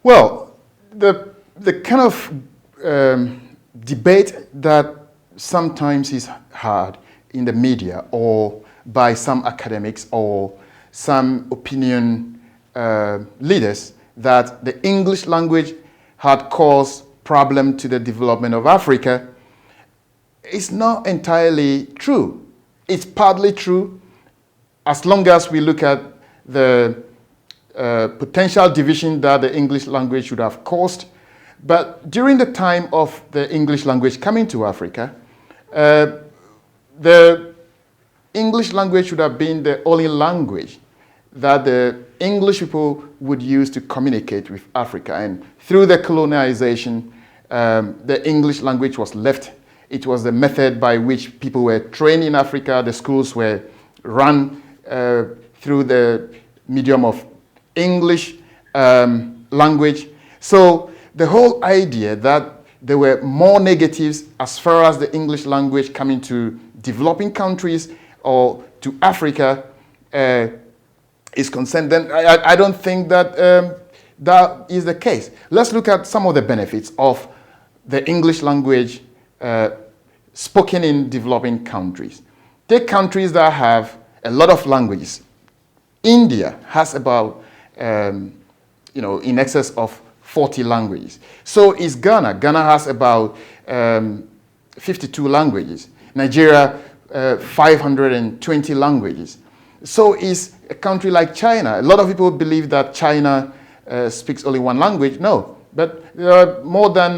Well, the kind of debate that sometimes is had in the media or by some academics or some opinion leaders that the English language had caused problem to the development of Africa is not entirely true. It's partly true as long as we look at the potential division that the English language should have caused. But during the time of the English language coming to Africa, the English language should have been the only language that the English people would use to communicate with Africa. And through the colonization, the English language was left. It was the method by which people were trained in Africa. The schools were run through the medium of English language. So the whole idea that there were more negatives as far as the English language coming to developing countries or to Africa is concerned, then I don't think that that is the case. Let's look at some of the benefits of the English language spoken in developing countries. Take countries that have a lot of languages. India has about, in excess of 40 languages. So is Ghana. Ghana has about 52 languages. Nigeria, 520 languages. So is a country like China. A lot of people believe that China speaks only one language. No, but there are more than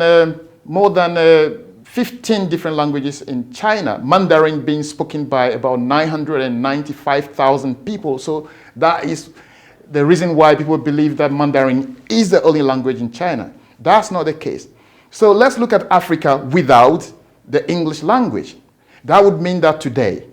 15 different languages in China. Mandarin being spoken by about 995,000 people. So that is the reason why people believe that Mandarin is the only language in China. That's not the case. So let's look at Africa without the English language. That would mean that today,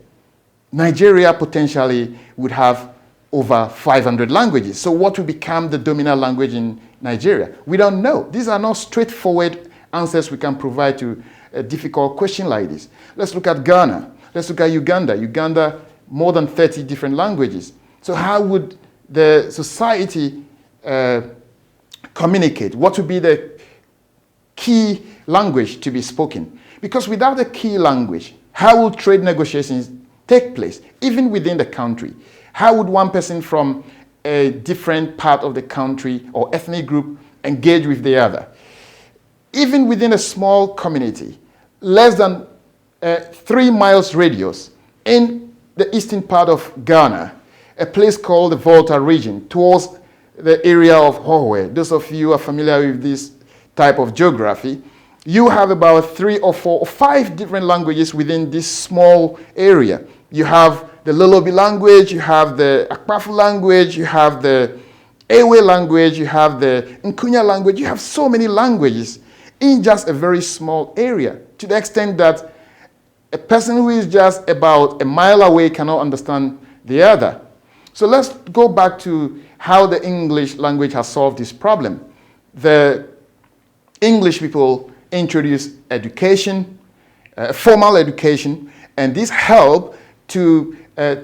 Nigeria potentially would have over 500 languages. So what will become the dominant language in Nigeria? We don't know. These are not straightforward answers we can provide to a difficult question like this. Let's look at Ghana. Let's look at Uganda. Uganda, more than 30 different languages. So how would the society communicate? What would be the key language to be spoken? Because without the key language, how will trade negotiations take place, even within the country? How would one person from a different part of the country or ethnic group engage with the other? Even within a small community, less than 3 miles radius, in the eastern part of Ghana, a place called the Volta region, towards the area of Hohoe. Those of you who are familiar with this type of geography, you have about 3 or 4 or 5 different languages within this small area. You have the Lolobi language, you have the Akpafu language, you have the Ewe language, you have the Nkunya language. You have so many languages in just a very small area, to the extent that a person who is just about a mile away cannot understand the other. So let's go back to how the English language has solved this problem. The English people introduced education, formal education, and this helped to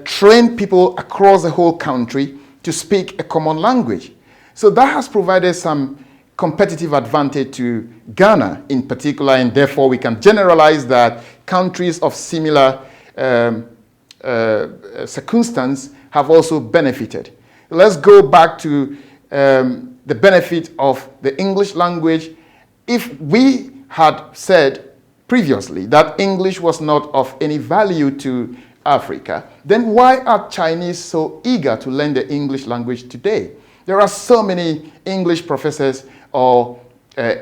train people across the whole country to speak a common language. So that has provided some competitive advantage to Ghana in particular, and therefore we can generalize that countries of similar circumstance have also benefited. Let's go back to the benefit of the English language. If we had said previously that English was not of any value to Africa, then why are Chinese so eager to learn the English language today? There are so many English professors or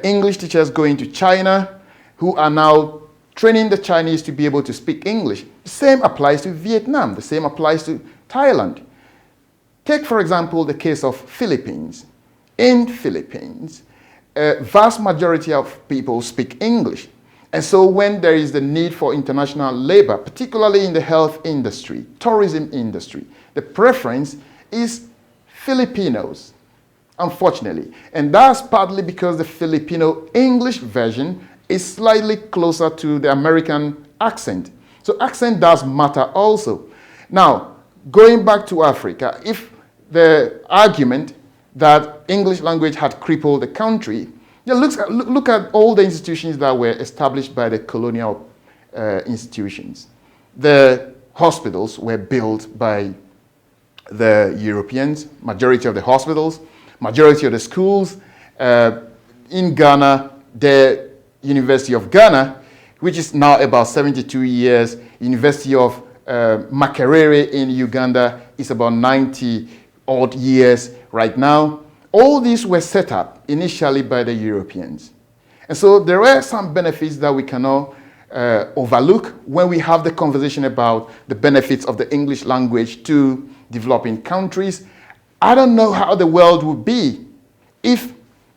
English teachers going to China who are now training the Chinese to be able to speak English. The same applies to Vietnam. The same applies to Thailand. Take, for example, the case of Philippines. In Philippines, a vast majority of people speak English. And so when there is the need for international labor, particularly in the health industry, tourism industry, the preference is Filipinos, unfortunately. And that's partly because the Filipino English version is slightly closer to the American accent. So accent does matter also. Now, going back to Africa, if the argument that English language had crippled the country, look at all the institutions that were established by the colonial institutions. The hospitals were built by the Europeans, majority of the hospitals, majority of the schools. In Ghana, the University of Ghana, which is now about 72 years, University of Makerere in Uganda is about 90 odd years right now. All these were set up initially by the Europeans. And so there are some benefits that we cannot overlook when we have the conversation about the benefits of the English language to developing countries. I don't know how the world would be if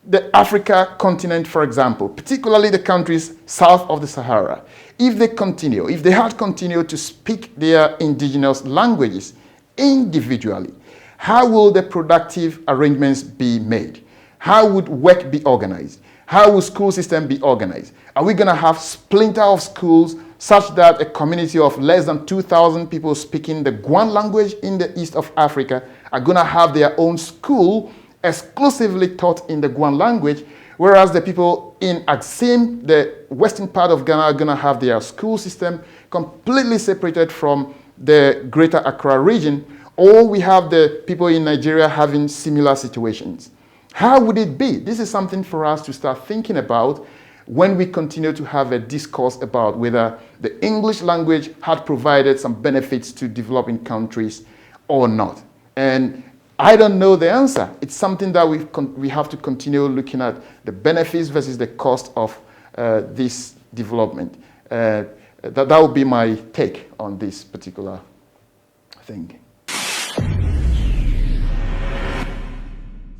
the Africa continent, for example, particularly the countries south of the Sahara, if they had continued to speak their indigenous languages individually, how will the productive arrangements be made? How would work be organized? How will school system be organized? Are we going to have splinter of schools such that a community of less than 2,000 people speaking the Guan language in the east of Africa are going to have their own school exclusively taught in the Guan language, whereas the people in Axim, the western part of Ghana, are going to have their school system completely separated from the greater Accra region, or we have the people in Nigeria having similar situations. How would it be? This is something for us to start thinking about when we continue to have a discourse about whether the English language had provided some benefits to developing countries or not. And I don't know the answer. It's something that we have to continue looking at the benefits versus the cost of this development. That would be my take on this particular thing.